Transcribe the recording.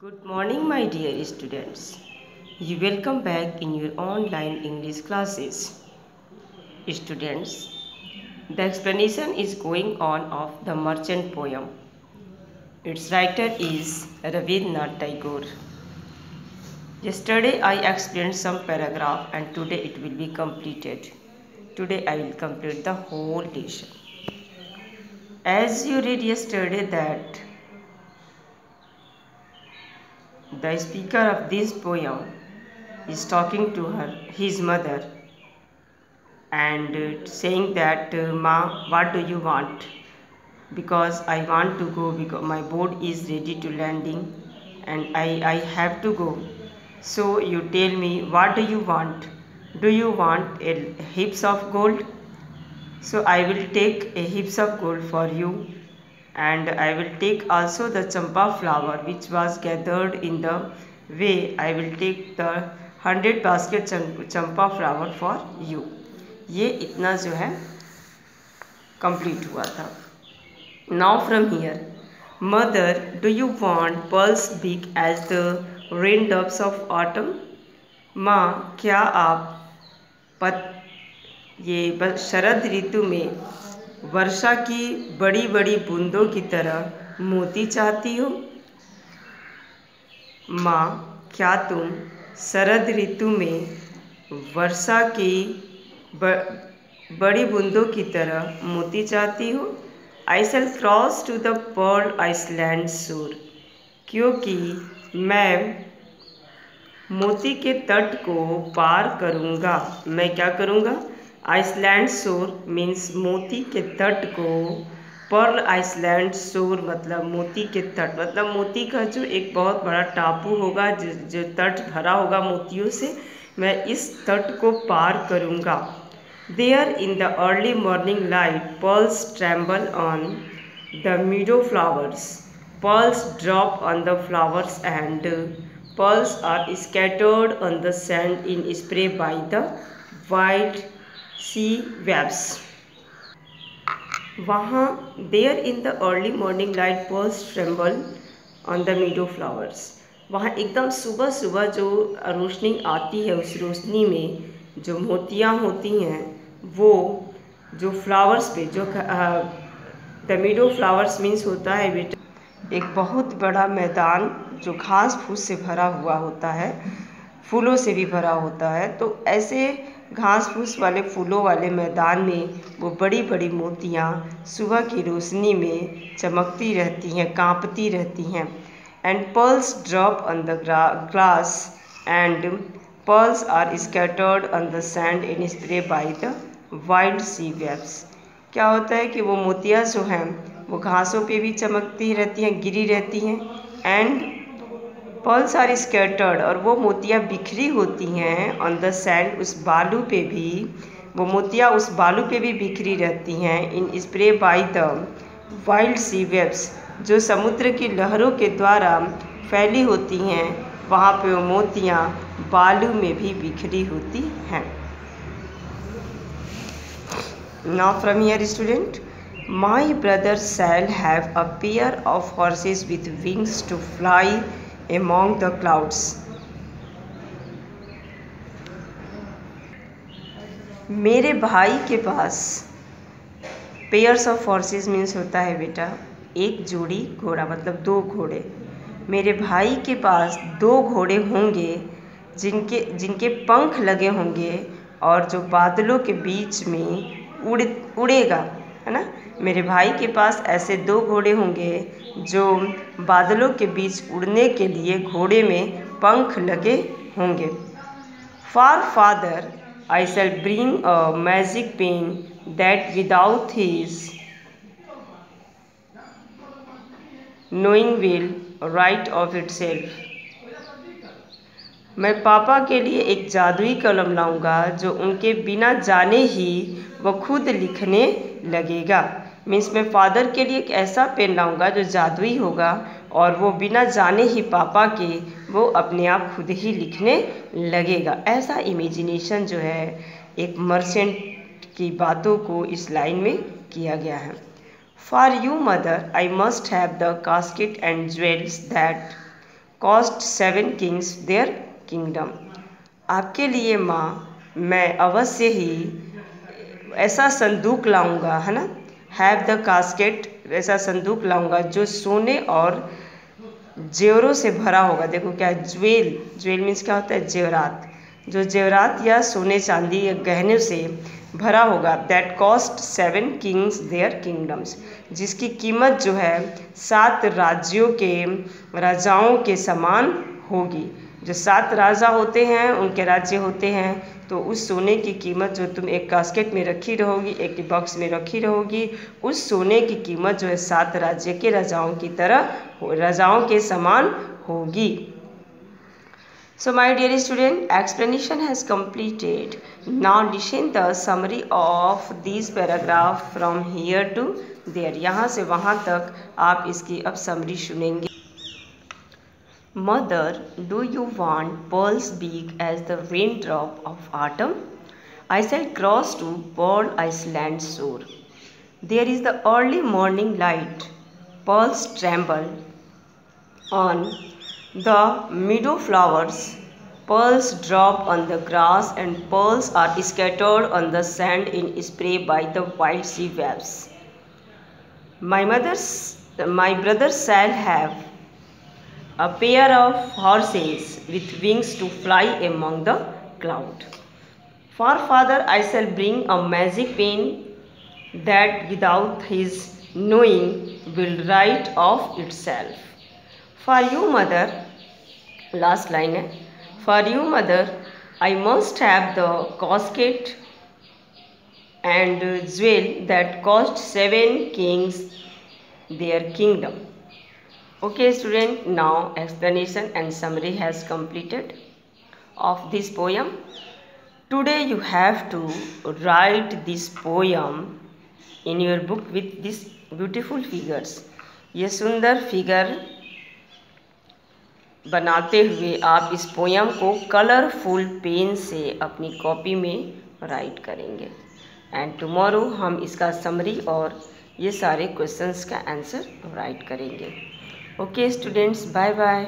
Good morning, my dear students. You welcome back in your online English classes. Students, the explanation is going on of the Merchant poem. Its writer is Rabindranath Tagore. Yesterday I explained some paragraph and today it will be completed. Today I will complete the whole lesson. As you read yesterday that the speaker of this poem is talking to his mother and saying that Ma, what do you want? Because I want to go because my boat is ready to landing and I have to go. So you tell me, what do you want? Do you want a heaps of gold? So I will take a heaps of gold for you, and I will take also the champa flower which was gathered in the way. I will take the 100 basket champa flower for you. ये इतना जो है complete हुआ था. Now from here, mother do you want pearls big as the raindrops of autumn? माँ, क्या आप ये शरद ऋतु में वर्षा की बड़ी बड़ी बूंदों की तरह मोती चाहती हो? माँ, क्या तुम शरद ऋतु में वर्षा की बड़ी बूंदों की तरह मोती चाहती हो? I shall cross to the pearl island shore, क्योंकि मैं मोती के तट को पार करूँगा. मैं क्या करूँगा? आइसलैंड शोर मीन्स मोती के तट को. पर्ल आइसलैंड शोर मतलब मोती के तट, मतलब मोती का जो एक बहुत बड़ा टापू होगा जो तट भरा होगा मोतियों से, मैं इस तट को पार करूँगा. There in the early morning light pearls tremble on the meadow flowers. Pearls drop on the flowers and pearls are scattered on the sand in spray by the wild sea waves. वहाँ there in the early morning light pearls tremble on the meadow flowers. वहाँ एकदम सुबह सुबह जो रोशनी आती है, उस रोशनी में जो मोतियाँ होती हैं वो जो फ्लावर्स पे जो द मीडो फ्लावर्स मीन्स होता है बेटा एक बहुत बड़ा मैदान जो घास फूस से भरा हुआ होता है, फूलों से भी भरा होता है. तो ऐसे घास फूस वाले फूलों वाले मैदान में वो बड़ी बड़ी मोतियाँ सुबह की रोशनी में चमकती रहती हैं, कांपती रहती हैं. And pearls drop on the grass and pearls are scattered on the sand in spray by the wild sea waves. क्या होता है कि वो मोतियाँ जो हैं वो घासों पे भी चमकती रहती हैं, गिरी रहती हैं. एंड पर्ल्स आर स्कैटर्ड, और वो मोतियाँ बिखरी होती हैं ऑन द सैंड, उस बालू पे भी वो मोतियाँ उस बालू पे भी बिखरी रहती हैं. In spray by the wild sea waves, जो समुद्र की लहरों के द्वारा फैली होती हैं, वहाँ पे वो मोतियाँ बालू में भी बिखरी होती हैं. Now from here student, my brother shall have a pair of horses with wings to fly among the clouds. मेरे भाई के पास पेयर्स ऑफ हॉर्सेस मीन्स होता है बेटा एक जोड़ी घोड़ा, मतलब दो घोड़े. मेरे भाई के पास दो घोड़े होंगे जिनके पंख लगे होंगे और जो बादलों के बीच में उड़ेगा, है ना. मेरे भाई के पास ऐसे दो घोड़े होंगे जो बादलों के बीच उड़ने के लिए घोड़े में पंख लगे होंगे. For father I shall bring a magic pen that without his knowing will write of itself. मैं पापा के लिए एक जादुई कलम लाऊंगा जो उनके बिना जाने ही वो खुद लिखने लगेगा. मीन्स मैं फादर के लिए एक ऐसा पेन लाऊंगा जो जादुई होगा और वो बिना जाने ही पापा के वो अपने आप खुद ही लिखने लगेगा. ऐसा इमेजिनेशन जो है एक मर्चेंट की बातों को इस लाइन में किया गया है. For you mother I must have the casket and jewels that cost 7 kings there kingdom. आपके लिए माँ मैं अवश्य ही ऐसा संदूक लाऊंगा, है ना, हैव द कास्केट, ऐसा संदूक लाऊंगा जो सोने और जेवरों से भरा होगा। देखो क्या है, ज्वेल, ज्वेल मीन्स क्या होता है, जेवरात, जो जेवरात या सोने चांदी या गहने से भरा होगा। That cost 7 kings their kingdoms, जिसकी कीमत जो है 7 राज्यों के राजाओं के समान होगी। जो 7 राजा होते हैं, उनके राज्य होते हैं, तो उस सोने की कीमत जो तुम एक कास्केट में रखी रहोगी, एक बॉक्स में रखी रहोगी, उस सोने की कीमत जो है 7 राज्य के राजाओं की तरह, राजाओं के समान होगी। So my dear student, explanation has completed. Now listen the summary of this paragraph from here to there. यहाँ से वहाँ तक आप इसकी अब समरी सुनेंगे। Mother, do you want pearls big as the raindrop of autumn? I shall cross to Pearl Island shore. There is the early morning light. Pearls tremble on the meadow flowers. Pearls drop on the grass and pearls are scattered on the sand in spray by the wild sea waves. My brother shall have a pair of horses with wings to fly among the cloud. For father I shall bring a magic pen that without his knowing will write of itself. For you mother, last line है, for you mother I must have the casket and jewel that cost 7 kings their kingdom. Okay student, now explanation and summary has completed of this poem. Today you have to write this poem in your book with these beautiful figures. ये सुंदर figure बनाते हुए आप इस poem को colourful pen से अपनी copy में राइट करेंगे। एंड टुमारो हम इसका समरी और ये सारे क्वेश्चंस का आंसर राइट करेंगे। Okay students, bye bye.